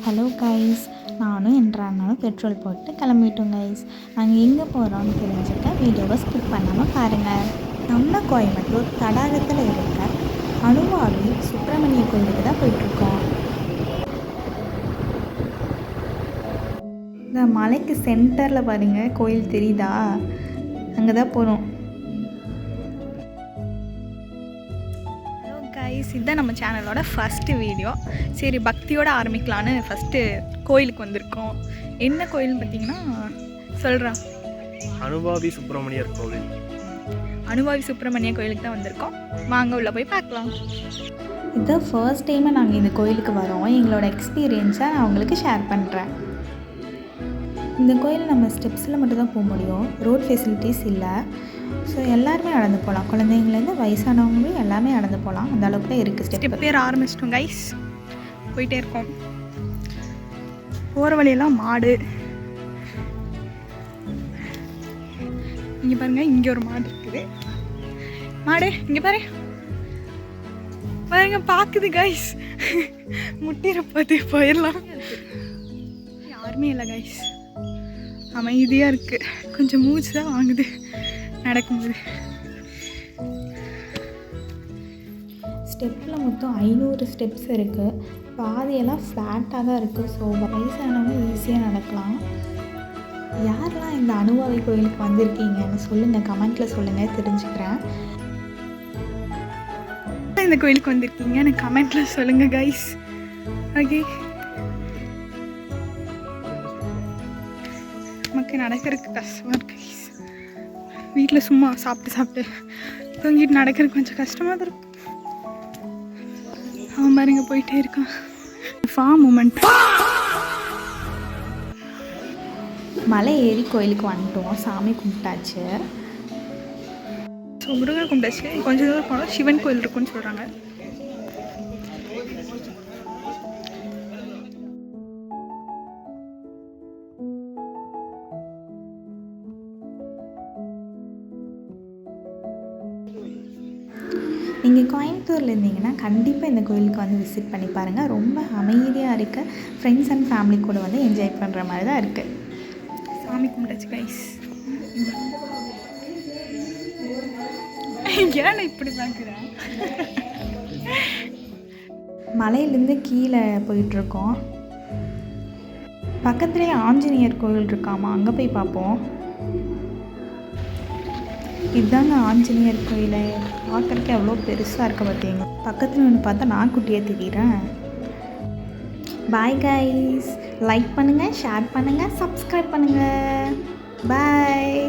Hello guys, நானும் என்றாலும் petrol போட்டு கிளம்பிட்டோம் கைஸ். நாங்கள் எங்கே போகிறோம்னு தெரிஞ்சுக்க வீடியோவை ஸ்கிப் பண்ணாமல் பாருங்கள். நம்ம கோயம்புத்தூர் தடாகத்தில் இருக்க அனுவாவி சுப்பிரமணிய கோயிலுக்கு தான் போயிட்டுருக்கோம். இந்த மலைக்கு சென்டரில் பாருங்கள் கோயில் தெரியுதா, அங்கே தான் போகிறோம். இதுதான் நம்ம சேனலோட ஃபஸ்ட்டு வீடியோ. சரி, பக்தியோடு ஆரம்பிக்கலான்னு ஃபஸ்ட்டு கோயிலுக்கு வந்திருக்கோம். என்ன கோயில்னு பார்த்தீங்கன்னா சொல்கிறேன், அனுவாவி சுப்பிரமணியர் கோவில். அனுவாவி சுப்பிரமணிய கோயிலுக்கு தான் வந்திருக்கோம். வாங்க உள்ளே போய் பார்க்கலாம். இதுதான் ஃபர்ஸ்ட் டைமாக நாங்கள் இந்த கோயிலுக்கு வரோம். எங்களோட எக்ஸ்பீரியன்ஸை நான் அவங்களுக்கு ஷேர் பண்ணுறேன். இந்த கோயில் நம்ம ஸ்டெப்ஸில் மட்டும்தான் போக முடியும், ரோட் ஃபெசிலிட்டிஸ் இல்லை. ஸோ எல்லாருமே நடந்து போகலாம், குழந்தைங்கலேருந்து வயசானவங்களும் எல்லாமே நடந்து போகலாம். அந்த அளவுக்கு தான் இருக்குது. ஸ்டெப் பேர் ஆரம்பிச்சிட்டோம் கைஸ், போயிட்டே இருக்கோம். போகிற வழியெல்லாம் மாடு. இங்கே பாருங்கள், இங்கே ஒரு மாடு இருக்குது. மாடு இங்கே பாருங்க பார்க்குது கைஸ். முட்டிற பார்த்து போயிடலாம். யாருமே இல்லை கைஸ், அமைதியாக இருக்குது. கொஞ்சம் மூச்சு தான் வாங்குது நடக்கும்போது. ஸ்டெப்பில் மொத்தம் 500 ஸ்டெப்ஸ் இருக்குது. பாதையெல்லாம் ஃப்ளாட்டாக தான் இருக்குது. ஸோ வயசானவங்க ஈஸியாக நடக்கலாம். யாரெல்லாம் இந்த அனுவாவி கோயிலுக்கு வந்திருக்கீங்கன்னு சொல்லுங்கள், கமெண்ட்டில் சொல்லுங்கள், தெரிஞ்சுக்கிறேன். இந்த கோயிலுக்கு வந்திருக்கீங்க எனக்கு கமெண்ட்டில் சொல்லுங்கள் கைஸ். ஓகே, நமக்கு நடக்கிறதுக்கு கஷ்டமாக இருக்கு கைஸ். வீட்டில் சும்மா சாப்பிட்டு தூங்கிட்டு நடக்கிறதுக்கு கொஞ்சம் கஷ்டமாக தான் இருக்கும். அவன் பாருங்க போயிட்டே இருக்கான். Form moment. மலை ஏறி கோயிலுக்கு வந்துட்டோம். சாமி கும்பிட்டாச்சு. ஸோ முருகர் கும்பிட்டாச்சு. கொஞ்சம் தூரம் போனால் சிவன் கோயில் இருக்குன்னு சொல்கிறாங்க. நீங்கள் கோயம்புத்தூரில் இருந்தீங்கன்னா கண்டிப்பாக இந்த கோயிலுக்கு வந்து விசிட் பண்ணி பாருங்கள். ரொம்ப அமைதியாக இருக்குது. ஃப்ரெண்ட்ஸ் அண்ட் ஃபேமிலி கூட வந்து என்ஜாய் பண்ணுற மாதிரி தான் இருக்குது. சாமி கும்பிட்டாச்சு கைஸ். ஏன் இப்படி பார்க்குறேன்? மலையிலேருந்து கீழே போயிட்டுருக்கோம். பக்கத்துலேயே ஆஞ்சநேயர் கோயில் இருக்காமா, அங்கே போய் பார்ப்போம். இதுதாங்க ஆஞ்சநேயர் கோயில். பார்க்குறதுக்கு எவ்வளோ பெருசாக இருக்க பார்த்தீங்க. பக்கத்தில் ஒன்று பார்த்தா நான் குட்டியாக தெரியுறேன். பாய் கைஸ், லைக் பண்ணுங்கள், ஷேர் பண்ணுங்கள், சப்ஸ்கிரைப் பண்ணுங்கள். பாய்.